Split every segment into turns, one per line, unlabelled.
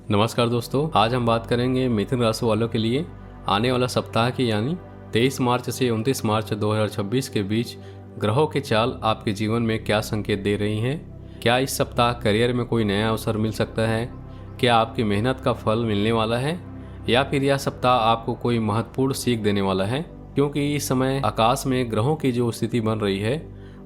नमस्कार दोस्तों, आज हम बात करेंगे मिथुन राशि वालों के लिए आने वाला सप्ताह की यानी 23 मार्च से 29 मार्च 2026 के बीच ग्रहों की चाल आपके जीवन में क्या संकेत दे रही हैं। क्या इस सप्ताह करियर में कोई नया अवसर मिल सकता है? क्या आपकी मेहनत का फल मिलने वाला है या फिर यह सप्ताह आपको कोई महत्वपूर्ण सीख देने वाला है? क्योंकि इस समय आकाश में ग्रहों की जो स्थिति बन रही है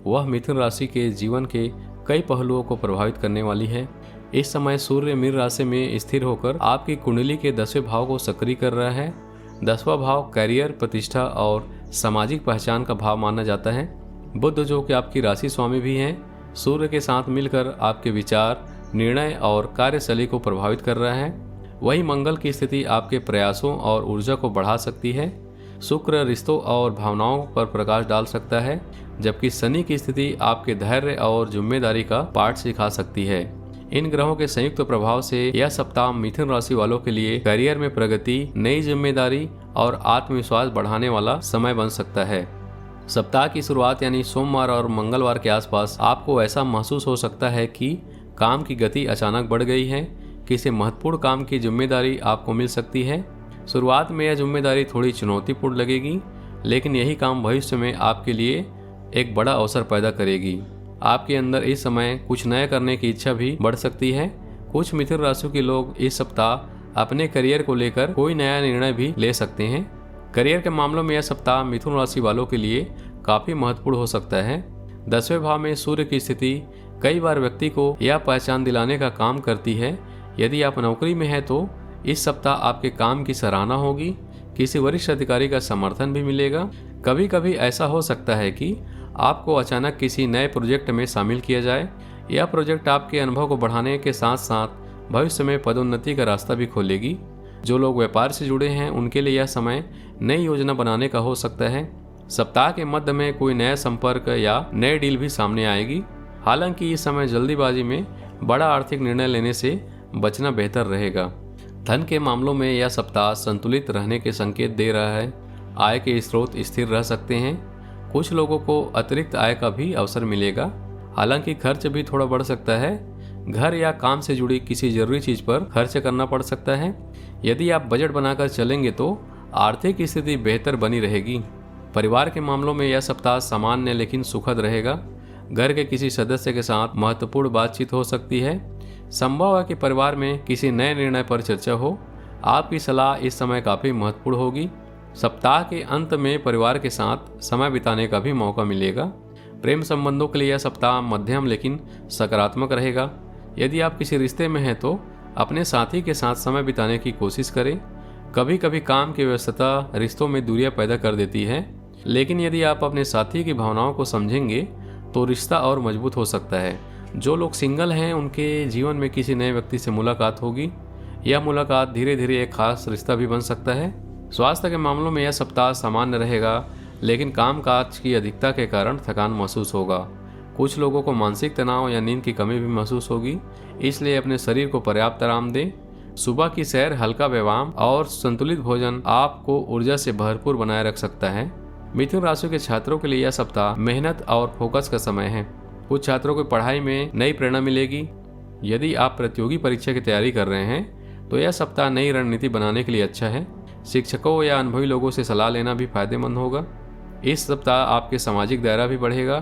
वह मिथुन राशि के जीवन के कई पहलुओं को प्रभावित करने वाली है। इस समय सूर्य मीन राशि में स्थिर होकर आपकी कुंडली के 10वें भाव को सक्रिय कर रहा है। 10वां भाव करियर, प्रतिष्ठा और सामाजिक पहचान का भाव माना जाता है। बुध जो कि आपकी राशि स्वामी भी हैं, सूर्य के साथ मिलकर आपके विचार, निर्णय और कार्यशैली को प्रभावित कर रहा है। वही मंगल की स्थिति आपके प्रयासों और ऊर्जा को बढ़ा सकती है। शुक्र रिश्तों और भावनाओं पर प्रकाश डाल सकता है, जबकि शनि की स्थिति आपके धैर्य और जिम्मेदारी का पाठ सिखा सकती है। इन ग्रहों के संयुक्त प्रभाव से यह सप्ताह मिथुन राशि वालों के लिए करियर में प्रगति, नई जिम्मेदारी और आत्मविश्वास बढ़ाने वाला समय बन सकता है। सप्ताह की शुरुआत यानी सोमवार और मंगलवार के आसपास आपको ऐसा महसूस हो सकता है कि काम की गति अचानक बढ़ गई है। किसी महत्वपूर्ण काम की जिम्मेदारी आपको मिल सकती है। शुरुआत में यह जिम्मेदारी थोड़ी चुनौतीपूर्ण लगेगी, लेकिन यही काम भविष्य में आपके लिए एक बड़ा अवसर पैदा करेगी। आपके अंदर इस समय कुछ नया करने की इच्छा भी बढ़ सकती है। कुछ मिथुन राशि के लोग इस सप्ताह अपने करियर को लेकर कोई नया निर्णय भी ले सकते हैं। करियर के मामलों में यह सप्ताह मिथुन राशि वालों के लिए काफी महत्वपूर्ण हो सकता है। 10वें भाव में सूर्य की स्थिति कई बार व्यक्ति को यह पहचान दिलाने का काम करती है। यदि आप नौकरी में हैं तो इस सप्ताह आपके काम की सराहना होगी। किसी वरिष्ठ अधिकारी का समर्थन भी मिलेगा। कभी कभी ऐसा हो सकता है कि आपको अचानक किसी नए प्रोजेक्ट में शामिल किया जाए। यह प्रोजेक्ट आपके अनुभव को बढ़ाने के साथ साथ भविष्य में पदोन्नति का रास्ता भी खोलेगी। जो लोग व्यापार से जुड़े हैं उनके लिए यह समय नई योजना बनाने का हो सकता है। सप्ताह के मध्य में कोई नया संपर्क या नए डील भी सामने आएगी। हालांकि इस समय जल्दीबाजी में बड़ा आर्थिक निर्णय लेने से बचना बेहतर रहेगा। धन के मामलों में यह सप्ताह संतुलित रहने के संकेत दे रहा है। आय के स्रोत स्थिर रह सकते हैं। कुछ लोगों को अतिरिक्त आय का भी अवसर मिलेगा। हालांकि खर्च भी थोड़ा बढ़ सकता है। घर या काम से जुड़ी किसी जरूरी चीज पर खर्च करना पड़ सकता है। यदि आप बजट बनाकर चलेंगे तो आर्थिक स्थिति बेहतर बनी रहेगी। परिवार के मामलों में यह सप्ताह सामान्य लेकिन सुखद रहेगा। घर के किसी सदस्य के साथ महत्वपूर्ण बातचीत हो सकती है। संभव है कि परिवार में किसी नए निर्णय पर चर्चा हो। आपकी सलाह इस समय काफी महत्वपूर्ण होगी। सप्ताह के अंत में परिवार के साथ समय बिताने का भी मौका मिलेगा। प्रेम संबंधों के लिए यह सप्ताह मध्यम लेकिन सकारात्मक रहेगा। यदि आप किसी रिश्ते में हैं तो अपने साथी के साथ समय बिताने की कोशिश करें। कभी कभी काम की व्यस्तता रिश्तों में दूरियां पैदा कर देती है, लेकिन यदि आप अपने साथी की भावनाओं को समझेंगे तो रिश्ता और मजबूत हो सकता है। जो लोग सिंगल हैं उनके जीवन में किसी नए व्यक्ति से मुलाकात होगी। यह मुलाकात धीरे धीरे एक खास रिश्ता भी बन सकता है। स्वास्थ्य के मामलों में यह सप्ताह सामान्य रहेगा, लेकिन कामकाज की अधिकता के कारण थकान महसूस होगा। कुछ लोगों को मानसिक तनाव या नींद की कमी भी महसूस होगी, इसलिए अपने शरीर को पर्याप्त आराम दें। सुबह की सैर, हल्का व्यायाम और संतुलित भोजन आपको ऊर्जा से भरपूर बनाए रख सकता है। मिथुन राशि के छात्रों के लिए यह सप्ताह मेहनत और फोकस का समय है। कुछ छात्रों को पढ़ाई में नई प्रेरणा मिलेगी। यदि आप प्रतियोगी परीक्षा की तैयारी कर रहे हैं तो यह सप्ताह नई रणनीति बनाने के लिए अच्छा है। शिक्षकों या अनुभवी लोगों से सलाह लेना भी फायदेमंद होगा। इस सप्ताह आपके सामाजिक दायरा भी बढ़ेगा।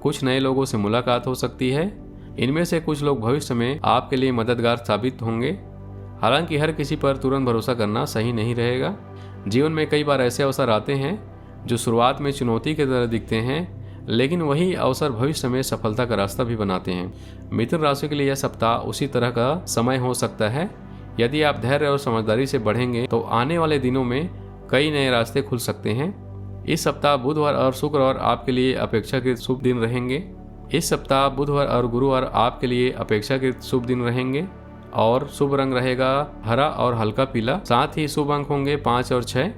कुछ नए लोगों से मुलाकात हो सकती है। इनमें से कुछ लोग भविष्य में आपके लिए मददगार साबित होंगे। हालांकि हर किसी पर तुरंत भरोसा करना सही नहीं रहेगा। जीवन में कई बार ऐसे अवसर आते हैं जो शुरुआत में चुनौती की तरह दिखते हैं, लेकिन वही अवसर भविष्य में सफलता का रास्ता भी बनाते हैं। मिथुन राशि के लिए यह सप्ताह उसी तरह का समय हो सकता है। यदि आप धैर्य और समझदारी से बढ़ेंगे तो आने वाले दिनों में कई नए रास्ते खुल सकते हैं। इस सप्ताह बुधवार और शुक्रवार आपके लिए अपेक्षाकृत शुभ दिन रहेंगे। इस सप्ताह बुधवार और गुरुवार आपके लिए अपेक्षाकृत शुभ दिन रहेंगे और शुभ रंग रहेगा हरा और हल्का पीला। साथ ही शुभ अंक होंगे 5 और 6।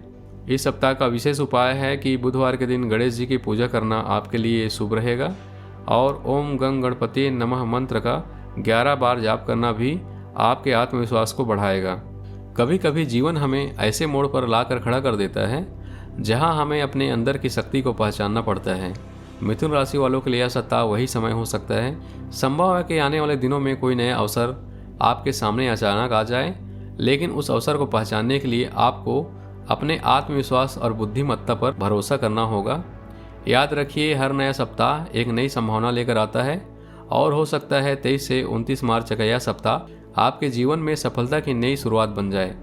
इस सप्ताह का विशेष उपाय है कि बुधवार के दिन गणेश जी की पूजा करना आपके लिए शुभ रहेगा और ओम गंग गणपति नमः मंत्र का 11 बार जाप करना भी आपके आत्मविश्वास को बढ़ाएगा। कभी कभी जीवन हमें ऐसे मोड़ पर लाकर खड़ा कर देता है जहां हमें अपने अंदर की शक्ति को पहचानना पड़ता है। मिथुन राशि वालों के लिए यह सप्ताह वही समय हो सकता है। संभव है कि आने वाले दिनों में कोई नया अवसर आपके सामने अचानक आ जाए, लेकिन उस अवसर को पहचानने के लिए आपको अपने आत्मविश्वास और बुद्धिमत्ता पर भरोसा करना होगा। याद रखिए, हर नया सप्ताह एक नई संभावना लेकर आता है और हो सकता है 23 से 29 मार्च का यह सप्ताह आपके जीवन में सफलता की नई शुरुआत बन जाए।